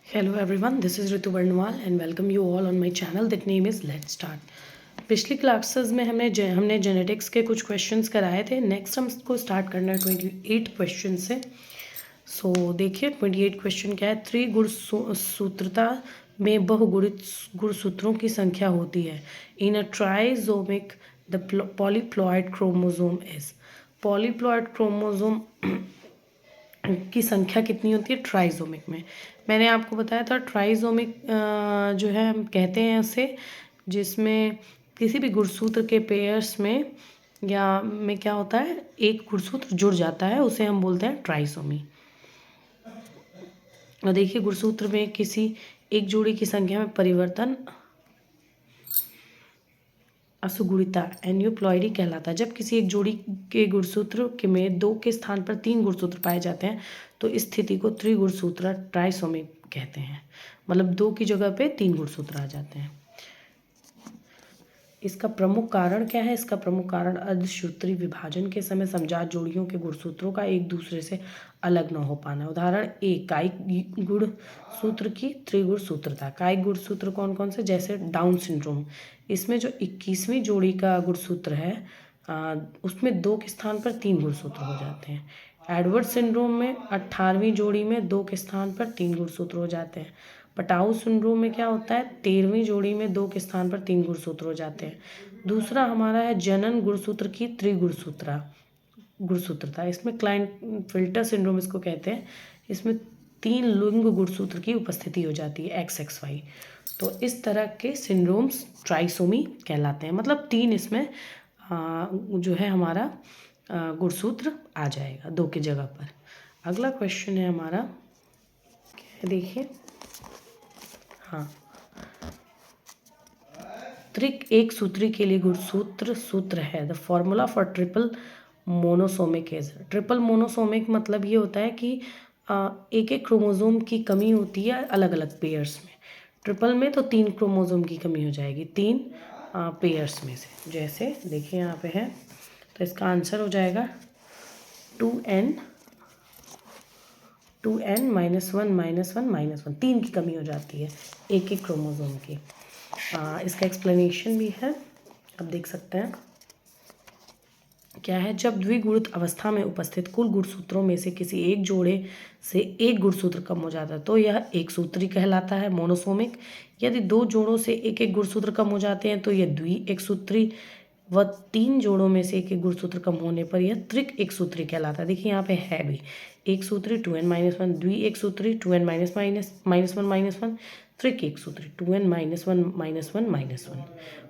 Hello everyone, this is Ritu Barnwal and welcome you all on my channel that name is Let's Start. पिछली classes में हमने genetics के कुछ questions कराए थे। नेक्स्ट हम इसको स्टार्ट करना है 28 क्वेश्चन से। सो देखिए 28 क्वेश्चन क्या है। त्रिगुणसूत्रता में बहुगुणित गुणसूत्रों की संख्या होती है। In a trisomic the polyploid chromosome is. Polyploid chromosome की संख्या कितनी होती है ट्राइजोमिक में। मैंने आपको बताया था ट्राइजोमिक जो है हम कहते हैं उसे, जिसमें किसी भी गुणसूत्र के पेयर्स में या में क्या होता है, एक गुणसूत्र जुड़ जाता है, उसे हम बोलते हैं ट्राइसोमी। और देखिए गुणसूत्र में किसी एक जोड़ी की संख्या में परिवर्तन असुगुणिता एन्यूप्लॉइडी कहलाता है। जब किसी एक जोड़ी के गुणसूत्र के में 2 के स्थान पर 3 गुणसूत्र पाए जाते हैं तो इस स्थिति को त्रिगुणसूत्र ट्राइसोमी कहते हैं। मतलब 2 की जगह पे 3 गुणसूत्र आ जाते हैं। इसका प्रमुख कारण क्या है? इसका प्रमुख कारण अर्धसूत्री विभाजन के समय समजात जोड़ियों के गुणसूत्रों का एक दूसरे से अलग न हो पाना। उदाहरण एक, कायिक गुणसूत्र की त्रिगुणसूत्रता। कायिक गुणसूत्र कौन कौन से? जैसे डाउन सिंड्रोम, इसमें जो 21वीं जोड़ी का गुणसूत्र है उसमें 2 के स्थान पर 3 गुणसूत्र हो जाते हैं। एडवर्ड सिंड्रोम में 18वीं जोड़ी में 2 के स्थान पर 3 गुणसूत्र हो जाते हैं। पटाऊ सिंड्रोम में क्या होता है? 13वीं जोड़ी में 2 के स्थान पर 3 गुणसूत्र हो जाते हैं। दूसरा हमारा है जनन गुणसूत्र की गुणसूत्रता। इसमें क्लाइनफिल्टर सिंड्रोम इसको कहते हैं। इसमें 3 लिंग गुणसूत्र की उपस्थिति हो जाती है, XXY। तो इस तरह के सिंड्रोम्स ट्राइसोमी कहलाते हैं। मतलब 3 इसमें जो है हमारा गुणसूत्र आ जाएगा 2 की जगह पर। अगला क्वेश्चन है हमारा, क्या है देखिए, हाँ, एक सूत्री के लिए सूत्र है। The formula for triple monosomic is. Triple monosomic मतलब ये होता है कि एक एक क्रोमोसोम की कमी होती है अलग अलग पेयर्स में। ट्रिपल में तो 3 क्रोमोसोम की कमी हो जाएगी 3 पेयर्स में से। जैसे देखिए यहाँ पे है, तो इसका आंसर हो जाएगा 2n -1 3 की कमी हो जाती है एक एक क्रोमोसोम की। इसका एक्सप्लेनेशन भी है, आप देख सकते हैं क्या है। जब द्विगुणित अवस्था में उपस्थित कुल गुणसूत्रों में से किसी एक जोड़े से एक गुणसूत्र कम हो जाता है तो यह एक सूत्री कहलाता है, मोनोसोमिक। यदि 2 जोड़ों से एक एक गुणसूत्र कम हो जाते हैं तो यह एक सूत्री, व 3 जोड़ों में से एक एक गुणसूत्र कम होने पर यह त्रिक एक सूत्री कहलाता है। देखिए यहाँ पे है भी एक सूत्री 2n-1, द्वि एक सूत्री 2n-1, त्रिक एक सूत्री 2n-1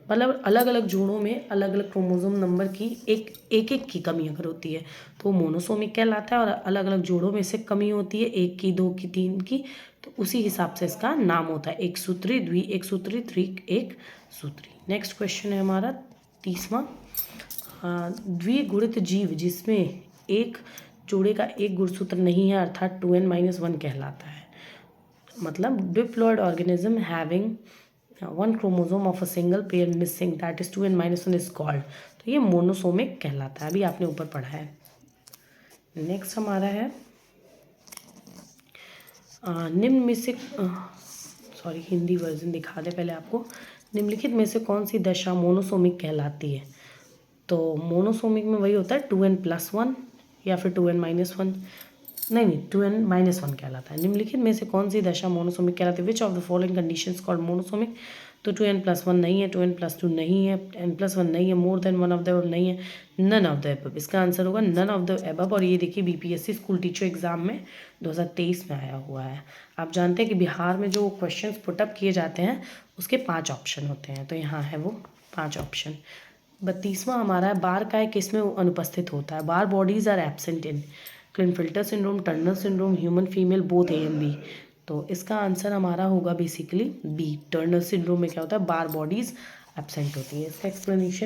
मतलब अलग अलग जोड़ों में अलग अलग क्रोमोसोम नंबर की एक की कमी अगर होती है तो मोनोसोमिक कहलाता है, और अलग अलग जोड़ों में से कमी होती है 1 की, 2 की, 3 की, तो उसी हिसाब से इसका नाम होता है एक सूत्री, द्वि एक सूत्री, त्रिक एक सूत्री। नेक्स्ट क्वेश्चन है हमारा 30वां। द्विगुणित जीव जिसमें एक जोड़े का एक गुणसूत्र नहीं है अर्थात 2n-1 कहलाता है। मतलब diploid organism having 1 chromosome of a single pair missing that is 2n-1 is called. तो ये मोनोसोमिक कहलाता है, अभी आपने ऊपर पढ़ा है। नेक्स्ट हमारा है निम्न में से सॉरी हिंदी वर्जन दिखा दे पहले आपको। निम्नलिखित में से कौन सी दशा मोनोसोमिक कहलाती है? तो मोनोसोमिक में वही होता है 2n+1 या फिर 2n-1, नहीं 2n-1 कहलाता है। निम्नलिखित में से कौन सी दशा मोनोसोमिक कहलाती है? Which of the following conditions called monosomic? तो 2n+1 नहीं है, 2n+2 नहीं है, n+1 नहीं है, more than one of the नहीं है, नन ऑफ द एबव। इसका आंसर होगा नन ऑफ द एबव। और ये देखिए BPSC स्कूल टीचर एग्जाम में 2023 में आया हुआ है। आप जानते हैं कि बिहार में जो क्वेश्चन पुटअप किए जाते हैं उसके 5 ऑप्शन होते हैं, तो यहाँ है वो 5 ऑप्शन। 32वां हमारा है बार काय किस में अनुपस्थित होता है? Barr bodies are absent in Klinefelter syndrome, Turner syndrome, human female, both A and B। तो इसका आंसर हमारा होगा बेसिकली B। टर्नर सिंड्रोम में क्या होता है? बार बॉडीज एब्सेंट होती है। इसका एक्सप्लेनेशन,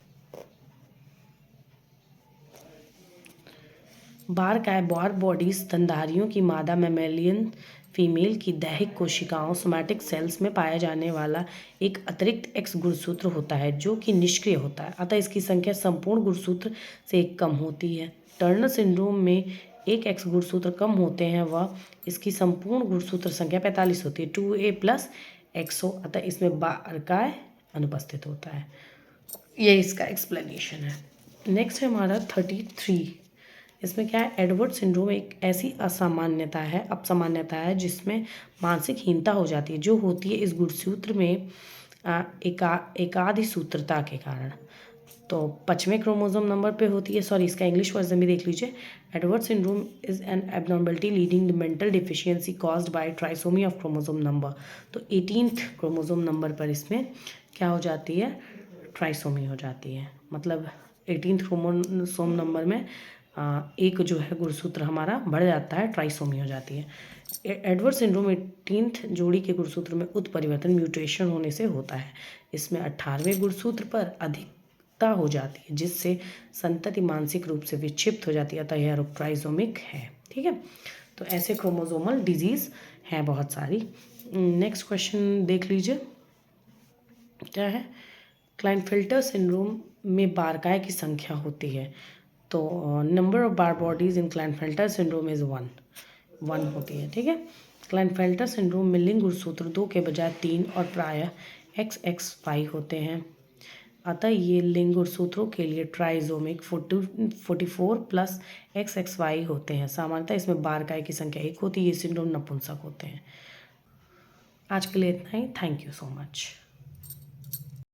बार बॉडीज स्तनधारियों की मादा मैमेलियन फीमेल की दैहिक कोशिकाओं सोमैटिक सेल्स में पाया जाने वाला एक अतिरिक्त X गुणसूत्र होता है जो कि निष्क्रिय होता है, अतः इसकी संख्या संपूर्ण गुणसूत्र से एक कम होती है। टर्नर सिंड्रोम में एक एक्स गुणसूत्र कम होते हैं वह इसकी संपूर्ण गुणसूत्र संख्या 45 होती है। 2a प्लस एक्स हो, अतः इसमें बार का अनुपस्थित होता है। ये इसका एक्सप्लेनेशन है। नेक्स्ट है हमारा 33। इसमें क्या है, एडवर्ड सिंड्रोम एक ऐसी अपसामान्यता है जिसमें मानसिक हीनता हो जाती है, जो होती है इस गुणसूत्र में एकाधि सूत्रता के कारण। तो 5वें क्रोमोसोम नंबर पे होती है, सॉरी इसका इंग्लिश वर्जन भी देख लीजिए। Edward syndrome is an abnormality leading the mental deficiency caused by trisomy of chromosome number. तो 18th क्रोमोसोम नंबर पर इसमें क्या हो जाती है, ट्राइसोमी हो जाती है। मतलब 18th क्रोमोसोम नंबर में एक जो है गुणसूत्र हमारा बढ़ जाता है, ट्राइसोमी हो जाती है। एडवर्ड सिंड्रोम 18th जोड़ी के गुणसूत्र में उत्परिवर्तन म्यूटेशन होने से होता है। इसमें 18वें गुणसूत्र पर अधिकता हो जाती है, जिससे संतति मानसिक रूप से विक्षिप्त हो जाती है, अतः यह रोग ट्राइसोमिक है। ठीक है, तो ऐसे क्रोमोसोमल डिजीज हैं बहुत सारी। नेक्स्ट क्वेश्चन देख लीजिए, क्या है, क्लाइनफेल्टर सिंड्रोम में बारकाय की संख्या होती है। तो number of bar bodies in Klinefelter syndrome is 1 होती है। ठीक है, क्लाइनफेल्टर सिंड्रोम में लिंग गुणसूत्र 2 के बजाय 3 और प्रायः XXY होते हैं, अतः ये लिंग गुणसूत्रों के लिए ट्राइसोमिक 44 प्लस XXY होते हैं। सामान्यतः इसमें बारकाय की संख्या 1 होती है। ये सिंड्रोम नपुंसक होते हैं। आज के लिए इतना ही। Thank you so much.